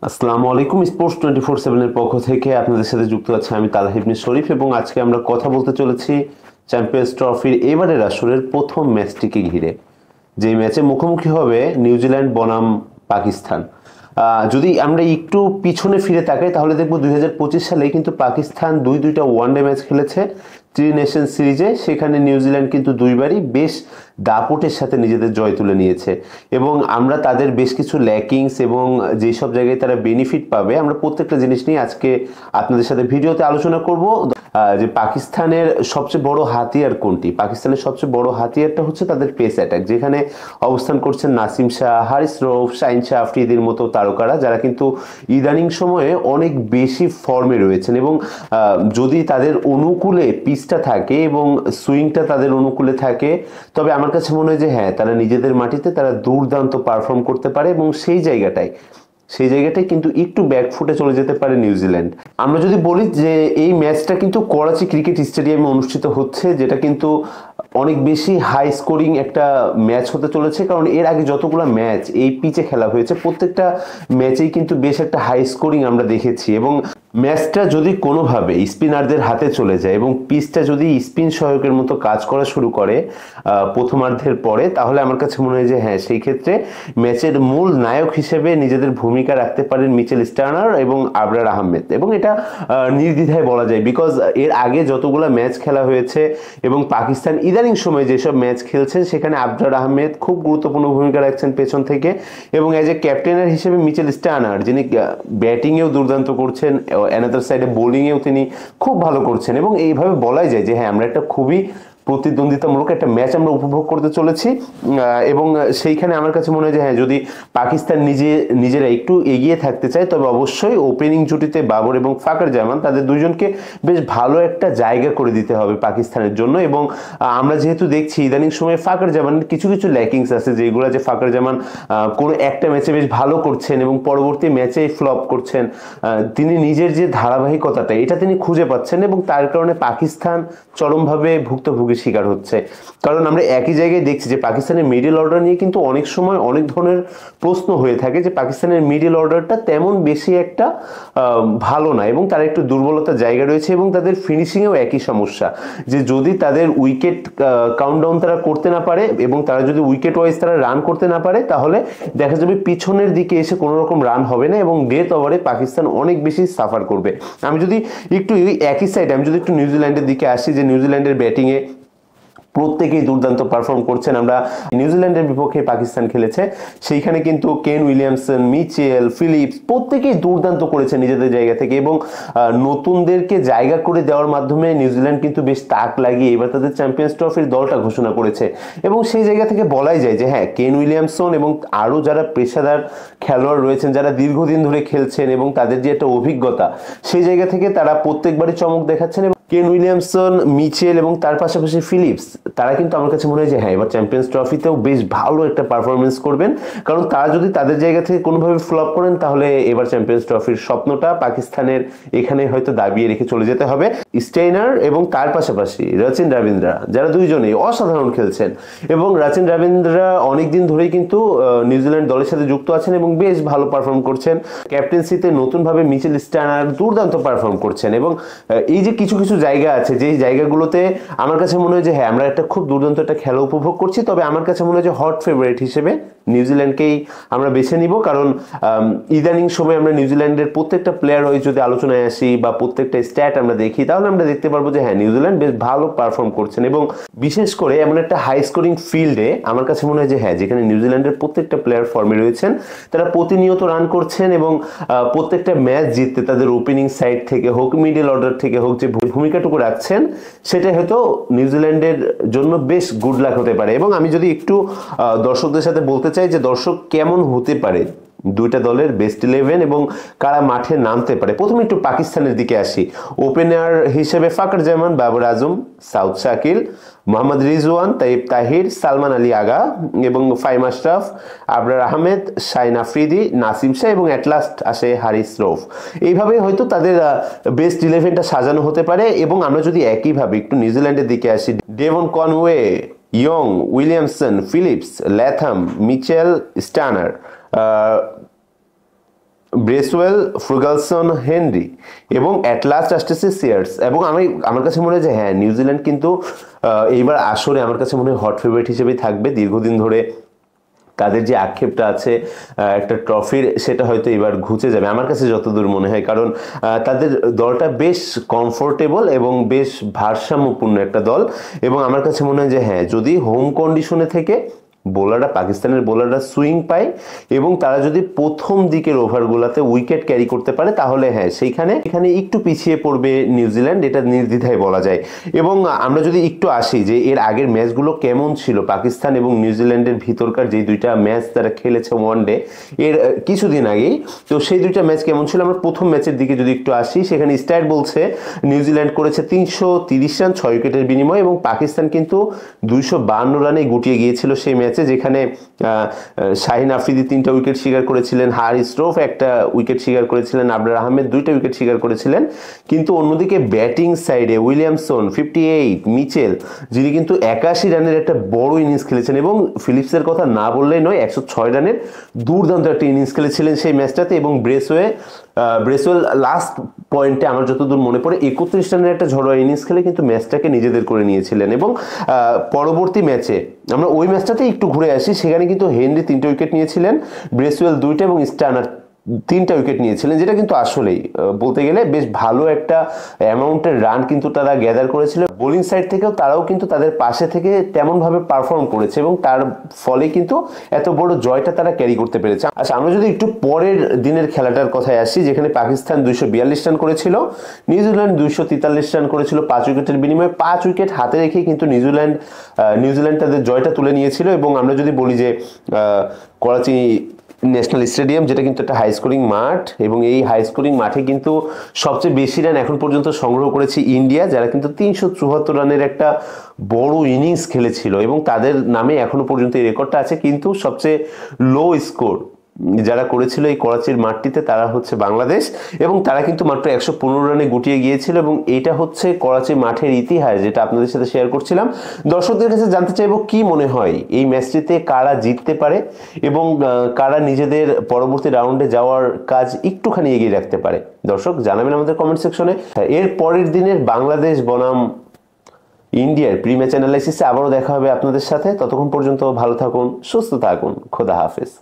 আসসালামু আলাইকুম। স্পোর্টস 24/7 এর পক্ষ থেকে আপনাদের সাথে যুক্ত আছে আমি তালহা ইবনে শরীফ, এবং আজকে আমরা কথা বলতে চলেছি চ্যাম্পিয়ন্স ট্রফির এবারের আসরের প্রথম ম্যাচটিকে ঘিরে। যে ম্যাচে মুখোমুখি হবে নিউজিল্যান্ড বনাম পাকিস্তান। যদি আমরা একটু পিছনে ফিরে তাকাই তাহলে দেখব 2025 সালে কিন্তু পাকিস্তান দুইটা ওয়ানডে ম্যাচ খেলেছে থ্রি নেশন সিরিজে। সেখানে নিউজিল্যান্ড কিন্তু দুইবারই বেশ দাপটের সাথে নিজেদের জয় তুলে নিয়েছে, এবং আমরা তাদের বেশ কিছু ল্যাকিংস এবং যেসব জায়গায় তারা বেনিফিট পাবে আমরা প্রত্যেকটা জিনিস নিয়ে আজকে আপনাদের সাথে ভিডিওতে আলোচনা করব। যে পাকিস্তানের সবচেয়ে বড় হাতিয়ার কোনটি? পাকিস্তানের সবচেয়ে বড় হাতিয়ারটা হচ্ছে তাদের পেস অ্যাটাক, যেখানে অবস্থান করছেন নাসিম শাহ, হারিস রৌফ, শাহিন শাহ আফ্রিদির মতো তারকারা, যারা কিন্তু ইদানিং সময়ে অনেক বেশি ফর্মে রয়েছেন। এবং যদি তাদের অনুকূলে পিচটা থাকে এবং সুইংটা তাদের অনুকূলে থাকে, তবে আমার কাছে মনে হয় যে হ্যাঁ, তারা নিজেদের মাটিতে তারা দুর্দান্ত পারফর্ম করতে পারে, এবং সেই জায়গাটায় কিন্তু একটু ব্যাকফুটে চলে যেতে পারে নিউজিল্যান্ড। আমরা যদি বলি যে এই ম্যাচটা কিন্তু করাচি ক্রিকেট স্টেডিয়ামে অনুষ্ঠিত হচ্ছে, যেটা কিন্তু অনেক বেশি হাই স্কোরিং একটা ম্যাচ হতে চলেছে, কারণ এর আগে যতগুলো ম্যাচ এই পিচে খেলা হয়েছে প্রত্যেকটা ম্যাচেই কিন্তু বেশ একটা হাই স্কোরিং আমরা দেখেছি। এবং ম্যাচটা যদি কোনোভাবে স্পিনারদের হাতে চলে যায় এবং পিচটা যদি স্পিন সহায়কের মতো কাজ করা শুরু করে প্রথমার্ধের পরে, তাহলে আমার কাছে মনে হয় যে হ্যাঁ, সেই ক্ষেত্রে ম্যাচের মূল নায়ক হিসেবে নিজেদের ভূমিকা রাখতে পারেন মিচেল স্টার্নার এবং আবরার আহমেদ। এবং এটা নির্দ্বিধায় বলা যায়, বিকজ এর আগে যতগুলো ম্যাচ খেলা হয়েছে এবং পাকিস্তান ইদানিং সময় যেসব ম্যাচ খেলছে সেখানে আবরার আহমেদ খুব গুরুত্বপূর্ণ ভূমিকা রাখছেন পেছন থেকে, এবং এজ এ ক্যাপ্টেনের হিসেবে মিচেল স্টার্নার, যিনি ব্যাটিংয়েও দুর্দান্ত করছেন, অ্যানাদার সাইডে বোলিংয়েও তিনি খুব ভালো করছেন। এবং এইভাবে বলাই যায় যে হ্যাঁ, আমরা একটা খুবই প্রতিদ্বন্দ্বিতামূলক একটা ম্যাচ আমরা উপভোগ করতে চলেছি। এবং সেইখানে আমার কাছে মনে হয় যে হ্যাঁ, যদি পাকিস্তান নিজেরা একটু এগিয়ে থাকতে চায় তবে অবশ্যই ওপেনিং জুটিতে বাবর এবং ফাকর জামান, তাদের দুজনকে বেশ ভালো একটা জায়গা করে দিতে হবে পাকিস্তানের জন্য। এবং আমরা যেহেতু দেখছি ইদানিং সময়ে ফাকর জামানের কিছু কিছু ল্যাকিংস আছে, যেগুলো যে ফাকর জামান কোনো একটা ম্যাচে বেশ ভালো করছেন এবং পরবর্তী ম্যাচে ফ্লপ করছেন। তিনি নিজের যে ধারাবাহিকতাটা এটা তিনি খুঁজে পাচ্ছেন, এবং তার কারণে পাকিস্তান চরমভাবে ভুক্তভোগী শিকার হচ্ছে। কারণ আমরা একই জায়গায় দেখছি যে পাকিস্তানের মিডল অর্ডার নিয়ে কিন্তু অনেক সময় অনেক ধরনের প্রশ্ন হয়ে থাকে, যে পাকিস্তানের মিডল অর্ডারটা তেমন বেশি একটা ভালো না, এবং তার একটু দুর্বলতার জায়গা রয়েছে, এবং তাদের ফিনিশিংয়েও একই সমস্যা, যে যদি তাদের উইকেট কাউন্টডাউন তারা করতে না পারে এবং তারা যদি উইকেট ওয়াইজ তারা রান করতে না পারে, তাহলে দেখা যাবে পিছনের দিকে এসে কোনো রকম রান হবে না, এবং ডেথ ওভারে পাকিস্তান অনেক বেশি সাফার করবে। আমি যদি একটু একই সাইডে আমি যদি একটু নিউজিল্যান্ডের দিকে আসি, যে নিউজিল্যান্ডের ব্যাটিংয়ে প্রত্যেকেই দুর্দান্ত পারফর্ম করছেন। আমরা নিউজিল্যান্ডের বিপক্ষে পাকিস্তান খেলেছে, সেইখানে কিন্তু কেন উইলিয়ামসন, মিচেল, ফিলিপস প্রত্যেকেই দুর্দান্ত করেছে নিজেদের জায়গা থেকে, এবং নতুনদেরকে জায়গা করে দেওয়ার মাধ্যমে নিউজিল্যান্ড কিন্তু বেশ তাক লাগিয়ে এবার তাদের চ্যাম্পিয়ন্স ট্রফির দলটা ঘোষণা করেছে। এবং সেই জায়গা থেকে বলাই যায় যে হ্যাঁ, কেন উইলিয়ামসন এবং আরও যারা পেশাদার খেলোয়াড় রয়েছেন, যারা দীর্ঘদিন ধরে খেলছেন এবং তাদের যে একটা অভিজ্ঞতা, সেই জায়গা থেকে তারা প্রত্যেকবারই চমক দেখাচ্ছেন। কেন উইলিয়ামসন, মিচেল এবং তার পাশাপাশি ফিলিপস, তারা কিন্তু আমার কাছে মনে হয় যে হ্যাঁ, এবার চ্যাম্পিয়ন্স ট্রফিতেও বেশ ভালো একটা পারফরমেন্স করবেন, কারণ তারা যদি তাদের জায়গা থেকে কোনোভাবে ফ্লপ করেন তাহলে এবার চ্যাম্পিয়ন্স ট্রফির স্বপ্নটা পাকিস্তানের এখানে হয়তো দাবিয়ে রেখে চলে যেতে হবে। স্টেইনার এবং তার পাশাপাশি রচিন রবীন্দ্রা, যারা দুইজনেই অসাধারণ খেলছেন, এবং রচিন রবীন্দ্রা অনেকদিন ধরেই কিন্তু নিউজিল্যান্ড দলের সাথে যুক্ত আছেন এবং বেশ ভালো পারফর্ম করছেন। ক্যাপ্টেন্সিতে নতুনভাবে মিচেল স্টার্নার দুর্দান্ত পারফর্ম করছেন, এবং এই যে কিছু কিছু জায়গা আছে যে জায়গাগুলোতে আমার কাছে মনে হয় যে হ্যাঁ, আমরা একটা খুব দুর্দান্ত একটা খেলা উপভোগ করছি। তবে আমার কাছে মনে হয় যে হট ফেভারিট হিসেবে নিউজিল্যান্ডকেই আমরা বেছে নিব, কারণ ইদানিং সময় আমরা নিউজিল্যান্ডের প্রত্যেকটা প্লেয়ার হয়ে যদি আলোচনায় আসি বা প্রত্যেকটা স্ট্যাট আমরা দেখি, তাহলে আমরা দেখতে পারবো যে হ্যাঁ, নিউজিল্যান্ড বেশ ভালো পারফর্ম করছেন। এবং বিশেষ করে এমন একটা হাই স্কোরিং ফিল্ডে আমার কাছে মনে হয় যে হ্যাঁ, যেখানে নিউজিল্যান্ডের প্রত্যেকটা প্লেয়ার ফর্মে রয়েছেন, তারা প্রতিনিয়ত রান করছেন, এবং প্রত্যেকটা ম্যাচ জিততে তাদের ওপেনিং সাইড থেকে হোক, মিডল অর্ডার থেকে হোক, যে ভূমিকাটুকু রাখছেন সেটা হয়তো নিউজিল্যান্ডের জন্য বেশ গুড লাক হতে পারে। এবং আমি যদি একটু দর্শকদের সাথে বলতে চাই যে দর্শক কেমন হতে পারে দুইটা দলের বেস্ট 11 এবং কারা মাঠে নামতে পারে, প্রথমে একটু পাকিস্তানের দিকে আসি। ওপেনার হিসেবে ফাকর জামান, বাবর আজম, সাউদ শাকিল, মোহাম্মদ রিজওয়ান, তাইব তাহির, সালমান আলী আগা এবং ফাইম আশরাফ, আবরার আহমেদ, শাহিন আফ্রিদি, নাসিম শাহ এবং অ্যাট লাস্ট আসে হারিস রৌফ। এইভাবে হয়তো তাদের বেস্ট 11টা সাজানো হতে পারে। এবং আমরা যদি একইভাবে একটু নিউজিল্যান্ডের দিকে আসি, Devon Conway, Young, Williamson, Phillips, Latham, Mitchell, Santner, Bracewell, Ferguson, Henry এবং অ্যাট লাস্ট আসতেছে সিয়ার্স। এবং আমার কাছে মনে হয় যে হ্যাঁ, নিউজিল্যান্ড কিন্তু এইবার আসরে আমার কাছে মনে হয় হট ফেভারিট হিসেবেই থাকবে। দীর্ঘদিন ধরে তাদের যে আক্ষেপটা আছে একটা ট্রফির, সেটা হয়তো এবার ঘুচে যাবে আমার কাছে যতদূর মনে হয়। কারণ তাদের দলটা বেশ কমফোর্টেবল এবং বেশ ভারসাম্যপূর্ণ একটা দল। এবং আমার কাছে মনে হয় যে হ্যাঁ, যদি হোম কন্ডিশনে থেকে পাকিস্তানের বোলাররা সুইং পায় এবং তারা যদি প্রথম দিকের ওভারগুলোতে উইকেট ক্যারি করতে পারে, তাহলে হ্যাঁ, এখানে একটু পিছিয়ে পড়বে নিউজিল্যান্ড, এটা নির্দ্বিধায় বলা যায়। এবং আমরা যদি একটু আসি যে এর আগের ম্যাচগুলো কেমন ছিল, পাকিস্তান এবং নিউজিল্যান্ডের ভিতরকার যে দুইটা ম্যাচ তারা খেলেছে ওয়ানডে এর কিছুদিন আগেই, তো সেই দুইটা ম্যাচ কেমন ছিল। আমরা প্রথম ম্যাচের দিকে যদি একটু আসি, সেখানে স্ট্যাট বলছে নিউজিল্যান্ড করেছে 330 রান 6 উইকেটের বিনিময়ে, এবং পাকিস্তান কিন্তু 252 রানে গুটিয়ে গিয়েছিল সেই ম্যাচ, যেখানে শাহিন আফ্রিদি 3টা উইকেট শিকার করেছিলেন, হারিস রৌফ 1টা উইকেট শিকার করেছিলেন, আবরার আহমেদ 2টা উইকেট শিকার করেছিলেন। কিন্তু অন্যদিকে ব্যাটিং সাইডে উইলিয়ামসন 58, মিচেল যিনি কিন্তু 81 রানের একটা বড় ইনিংস খেলেছেন, এবং ফিলিপসের কথা না বললেই নয়, 106 রানের দুর্দান্ত একটা ইনিংস খেলেছিলেন সেই ম্যাচটাতে। এবং ব্রেসওয়েল লাস্ট পয়েন্টে আমার যতদূর মনে পড়ে 31 রানের একটা ঝড়োয়া ইনিংস খেলে কিন্তু ম্যাচটাকে নিজেদের করে নিয়েছিলেন। এবং পরবর্তী ম্যাচে আমরা ওই ম্যাচটাতে একটু ঘুরে আসি, সেখানে কিন্তু হেনরি 3টে উইকেট নিয়েছিলেন, ব্রেসওয়েল 2টা এবং স্টার্নার 3টা উইকেট নিয়েছিলেন, যেটা কিন্তু আসলেই বলতে গেলে বেশ ভালো একটা অ্যামাউন্টের রান কিন্তু তারা গ্যাদার করেছিল। বোলিং সাইড থেকেও তারাও কিন্তু তাদের পাশে থেকে তেমন ভাবে পারফর্ম করেছে, এবং তার ফলে কিন্তু এত বড় জয়টা তারা ক্যারি করতে পেরেছে। আচ্ছা, আমরা যদি একটু পরের দিনের খেলাটার কথায় আসি, যেখানে পাকিস্তান 242 রান করেছিল, নিউজিল্যান্ড 243 রান করেছিল 5 উইকেটের বিনিময়ে। 5 উইকেট হাতে রেখে কিন্তু নিউজিল্যান্ড তাদের জয়টা তুলে নিয়েছিল। এবং আমরা যদি বলি যে করাচি ন্যাশনাল স্টেডিয়াম, যেটা কিন্তু একটা হাই স্কোরিং মাঠ, এবং এই হাই স্কোরিং মাঠে কিন্তু সবচেয়ে বেশি রান এখন পর্যন্ত সংগ্রহ করেছে ইন্ডিয়া, যারা কিন্তু 374 রানের একটা বড় ইনিংস খেলেছিল, এবং তাদের নামে এখনো পর্যন্ত এই রেকর্ডটা আছে। কিন্তু সবচেয়ে লো স্কোর যারা করেছিল এই করাচির মাঠটিতে, তারা হচ্ছে বাংলাদেশ, এবং তারা কিন্তু মাত্র 115 রানে গুটিয়ে গিয়েছিল। এবং এটা হচ্ছে করাচি মাঠের ইতিহাস, যেটা আপনাদের সাথে শেয়ার করছিলাম। দর্শকদের কাছে জানতে চাইবো কি মনে হয় এই ম্যাচটিতে কারা জিততে পারে এবং কারা নিজেদের পরবর্তী রাউন্ডে যাওয়ার কাজ একটুখানি এগিয়ে রাখতে পারে। দর্শক জানাবেন আমাদের কমেন্ট সেকশনে। এর পরের দিনের বাংলাদেশ বনাম ইন্ডিয়ার প্রি ম্যাচ অ্যানালাইসিসে আবারও দেখা হবে আপনাদের সাথে। ততক্ষণ পর্যন্ত ভালো থাকুন, সুস্থ থাকুন, খোদা হাফেজ।